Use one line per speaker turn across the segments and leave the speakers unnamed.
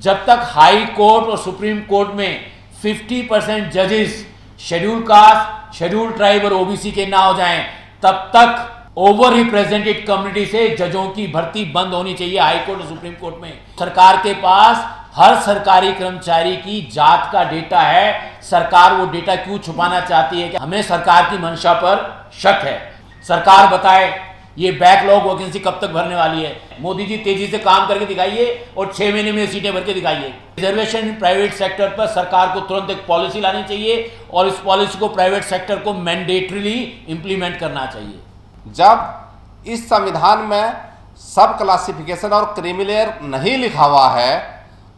जब तक high court और सुप्रीम कोर्ट में 50% जजेस शेड्यूल कास्ट, शेड्यूल ट्राइब और ओबीसी के ना हो जाएं, तब तक ओवर रिप्रेजेंटेड कम्युनिटी से जजों की भर्ती बंद होनी चाहिए हाई कोर्ट और सुप्रीम कोर्ट में। सरकार के पास हर सरकारी कर्मचारी की जात का डेटा है। सरकार वो डेटा क्यों छुपाना चाहती है? कि हमें सरकार की मंशा पर शक है। सरकार बताए ये बैकलॉग वैकेंसी कब तक भरने वाली है। मोदी जी तेजी से काम करके दिखाइए और 6 महीने में सीटें भर के दिखाइए। रिजर्वेशन इन प्राइवेट सेक्टर पर सरकार को तुरंत एक पॉलिसी लानी चाहिए और इस पॉलिसी को प्राइवेट सेक्टर को मैंडेटरीली इंप्लीमेंट करना चाहिए।
जब इस संविधान में सब क्लासिफिकेशन और क्रीमी लेयर नहीं लिखा हुआ है,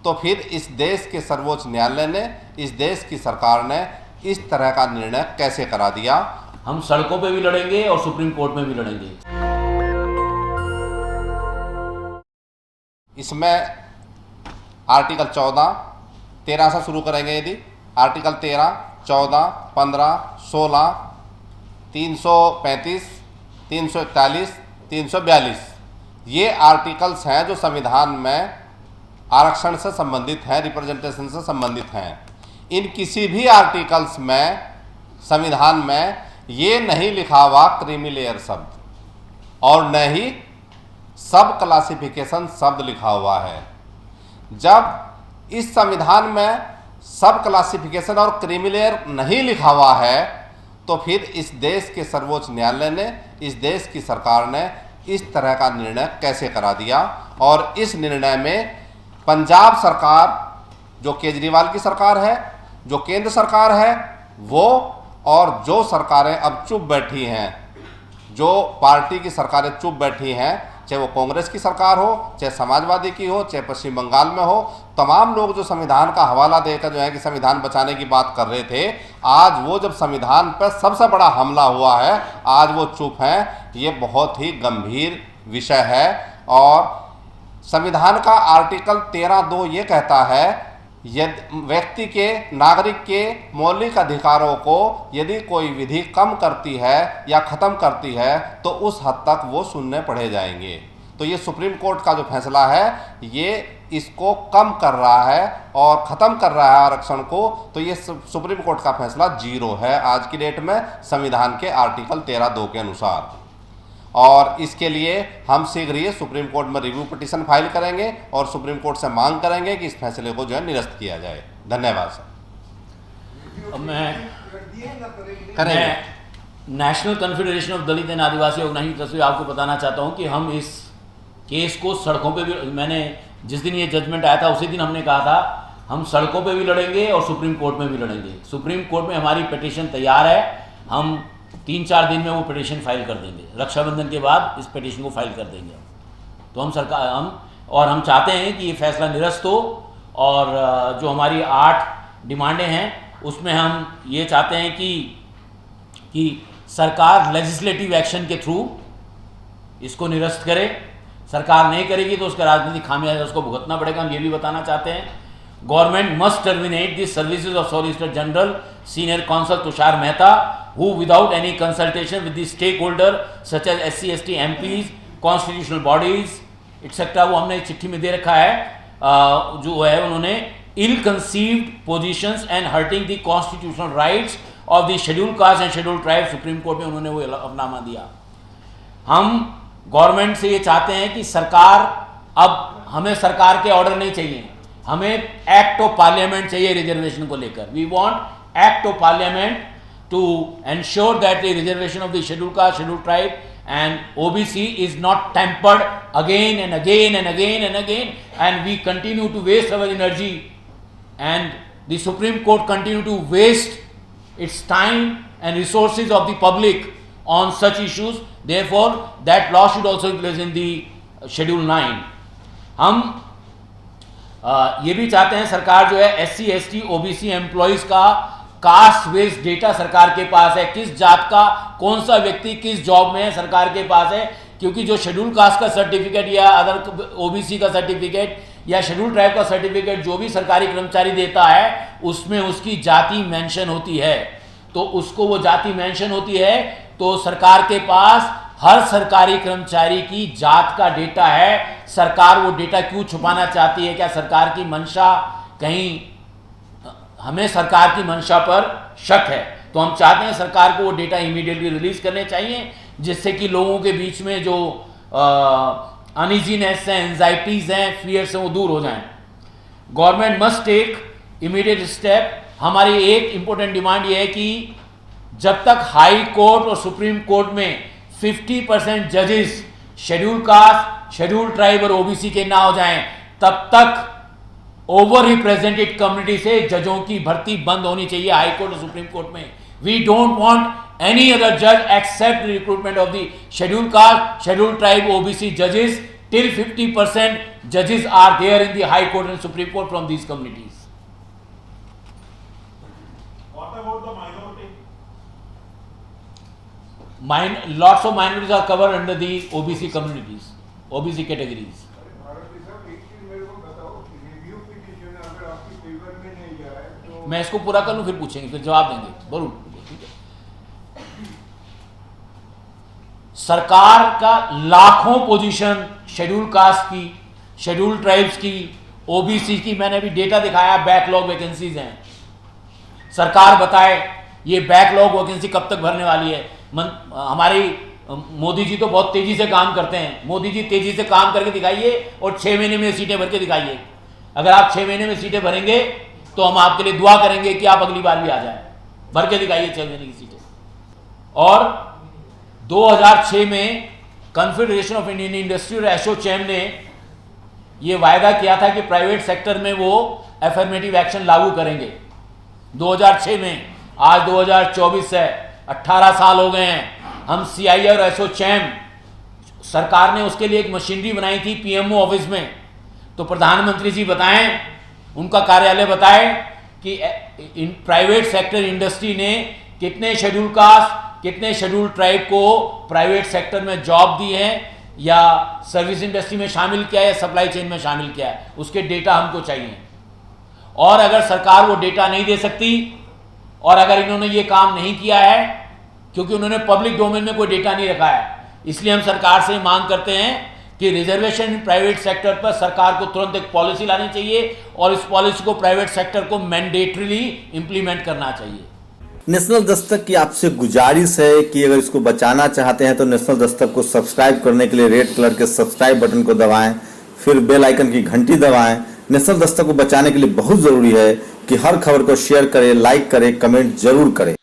तो फिर इस देश के सर्वोच्च न्यायालय ने, इस देश की सरकार ने इस तरह का निर्णय कैसे करा दिया?
हम सड़कों पे भी लड़ेंगे और सुप्रीम कोर्ट में भी लड़ेंगे।
इसमें आर्टिकल 14, 13 से शुरू करेंगे। यदि आर्टिकल 13, 14, 15, 16, 335, 341, 342 ये आर्टिकल्स हैं जो संविधान में आरक्षण से संबंधित हैं, रिप्रेजेंटेशन से संबंधित हैं। इन किसी भी आर्टिकल्स में संविधान में ये नहीं लिखा हुआ क्रीमी लेयर शब्द और न ही सब क्लासिफिकेशन शब्द लिखा हुआ है। जब इस संविधान में सब क्लासिफिकेशन और क्रीमी लेयर नहीं लिखा हुआ है, तो फिर इस देश के सर्वोच्च न्यायालय ने, इस देश की सरकार ने इस तरह का निर्णय कैसे करा दिया? और इस निर्णय में पंजाब सरकार, जो केजरीवाल की सरकार है, जो केंद्र सरकार है, वो और जो सरकारें अब चुप बैठी हैं, जो पार्टी की सरकारें चुप बैठी हैं, चाहे वो कांग्रेस की सरकार हो, चाहे समाजवादी की हो, चाहे पश्चिम बंगाल में हो, तमाम लोग जो संविधान का हवाला देकर जो है कि संविधान बचाने की बात कर रहे थे, आज वो जब संविधान पर सबसे बड़ा हमला हुआ है, आज वो चुप हैं। ये बहुत ही गंभीर विषय है। और संविधान का आर्टिकल 13(2) ये कहता है, यदि व्यक्ति के, नागरिक के मौलिक अधिकारों को यदि कोई विधि कम करती है या ख़त्म करती है, तो उस हद तक वो सुनने पढ़े जाएंगे। तो ये सुप्रीम कोर्ट का जो फैसला है, ये इसको कम कर रहा है और ख़त्म कर रहा है आरक्षण को। तो ये सुप्रीम कोर्ट का फैसला 0 है आज की डेट में संविधान के आर्टिकल 13(2) के अनुसार। और इसके लिए हम शीघ्र ही सुप्रीम कोर्ट में रिव्यू पिटीशन फाइल करेंगे और सुप्रीम कोर्ट से मांग करेंगे कि इस फैसले को जो है निरस्त किया जाए। धन्यवाद सर।
मैं national confederation of Dalit and Adivasi organisation की तस्वीर आपको बताना चाहता हूं कि हम इस केस को सड़कों पे भी, मैंने जिस दिन ये जजमेंट आया था उसी दिन हमने कहा था हम सड़कों पे भी लड़ेंगे और सुप्रीम कोर्ट में भी लड़ेंगे। सुप्रीम कोर्ट में हमारी पिटीशन तैयार है। हम 3-4 दिन में वो पिटीशन फाइल कर देंगे। रक्षाबंधन के बाद इस पिटीशन को फाइल कर देंगे। तो हम चाहते हैं कि ये फैसला निरस्त हो और जो हमारी 8 डिमांडें हैं उसमें हम ये चाहते हैं कि सरकार लेजिस्लेटिव एक्शन के थ्रू इसको निरस्त करे। सरकार नहीं करेगी तो उसका राजनीतिक खामियाजा उसको भुगतना पड़ेगा। हम ये भी बताना चाहते हैं government must terminate the services of solicitor general senior council Tushar Mehta, who without any consultation with the stakeholder such as SC, ST, MPs, constitutional bodies, etc. वो हमने चिट्ठी में दे रखा है। जो है उन्होंने ill conceived positions and hurting the constitutional rights of the scheduled caste and scheduled tribes, supreme court में उन्होंने वो अपनामा दिया। हम गवर्नमेंट से ये चाहते हैं कि सरकार, अब हमें सरकार के ऑर्डर नहीं चाहिए, हमें एक्ट ऑफ पार्लियामेंट चाहिए रिजर्वेशन को लेकर। We want act of parliament to ensure that the reservation of the scheduled caste, scheduled tribe and OBC is not tempered again and again and again and again, and we continue to waste our energy and the Supreme Court continue to waste its time and resources of the public on such issues. Therefore that law should also be placed in the schedule 9. हम ये भी चाहते हैं सरकार जो है SC, ST, OBC employees का caste based data सरकार के पास है। किस जात का कौन सा व्यक्ति किस जॉब में है सरकार के पास है, क्योंकि जो शेड्यूल कास्ट का सर्टिफिकेट या अदर ओबीसी का सर्टिफिकेट या शेड्यूल ट्राइब का सर्टिफिकेट जो भी सरकारी कर्मचारी देता है उसमें उसकी जाति मेंशन होती है। तो उसको वो जाति मेंशन होती है तो सरकार के पास हर सरकारी कर्मचारी की जात का डेटा है। सरकार वो डेटा क्यों छुपाना चाहती है? क्या सरकार की मंशा कहीं, हमें सरकार की मंशा पर शक है, तो हम चाहते हैं सरकार को वो डेटा इमीडिएटली रिलीज करने चाहिए, जिससे कि लोगों के बीच में जो अनइजीनेस है, एंजाइटीज हैं, फियर्स हैं, वो दूर हो जाएं। Government must take immediate step. हमारी एक इंपॉर्टेंट डिमांड ये है कि जब तक हाई कोर्ट और सुप्रीम कोर्ट में 50% जजेस शेड्यूल कास्ट, शेड्यूल ट्राइब और ओबीसी के ना हो जाएं, तब तक ओवर रिप्रेजेंटेड कम्युनिटी से जजों की भर्ती बंद होनी चाहिए हाई कोर्ट और सुप्रीम कोर्ट में। We don't want any other जज accept recruitment of the schedule caste, scheduled tribe, OBC जजेस till 50% judges are there in the high court and supreme court from these communities.
What about the minority?
Lots of minorities are covered under the OBC communities, OBC categories. मैं इसको पूरा कर लूं फिर पूछेंगे, फिर जवाब देंगे। बोलूं, ठीक है। सरकार का लाखों पोजीशन शेड्यूल कास्ट की, शेड्यूल ट्राइब्स की, ओबीसी की, मैंने अभी डेटा दिखाया, बैकलॉग वैकेंसीज हैं। सरकार बताए ये बैकलॉग वैकेंसी कब तक भरने वाली है? हमारी मोदी जी तो बहुत तेजी से काम करते हैं। मोदी जी तेजी से काम करके दिखाइए और 6 महीने में सीटें भर के दिखाइए। अगर आप 6 महीने में सीटें भरेंगे तो हम आपके लिए दुआ करेंगे कि आप अगली बार भी आ जाए। भर के दिखाइए 6 महीने की सीटें। और 2006 में कॉन्फेडरेशन ऑफ इंडियन इंडस्ट्री और एसोचैम ने यह वायदा किया था कि प्राइवेट सेक्टर में वो एफर्मेटिव एक्शन लागू करेंगे 2006 में। आज 2024 है, 18 साल हो गए हैं। हम सीआई और एसोचैम, सरकार ने उसके लिए एक मशीनरी बनाई थी पीएमओ ऑफिस में। तो प्रधानमंत्री जी बताएं, उनका कार्यालय बताए कि प्राइवेट सेक्टर इंडस्ट्री ने कितने शेड्यूल कास्ट, कितने शेड्यूल ट्राइब को प्राइवेट सेक्टर में जॉब दी है, या सर्विस इंडस्ट्री में शामिल किया है, या सप्लाई चेन में शामिल किया है। उसके डेटा हमको चाहिए। और अगर सरकार वो डेटा नहीं दे सकती, और अगर इन्होंने ये काम नहीं किया है, क्योंकि उन्होंने पब्लिक डोमेन में कोई डेटा नहीं रखा है, इसलिए हम सरकार से मांग करते हैं कि रिजर्वेशन इन प्राइवेट सेक्टर पर सरकार को तुरंत एक पॉलिसी लानी चाहिए और इस पॉलिसी को प्राइवेट सेक्टर को मैंडेटरीली इंप्लीमेंट करना चाहिए।
नेशनल दस्तक की आपसे गुजारिश है कि अगर इसको बचाना चाहते हैं तो नेशनल दस्तक को सब्सक्राइब करने के लिए रेड कलर के सब्सक्राइब बटन को दबाएं, फिर बेल आइकन की घंटी दबाएं। नेशनल दस्तक को बचाने के लिए बहुत जरूरी है कि हर खबर को शेयर करें, लाइक करें, कमेंट जरूर करें।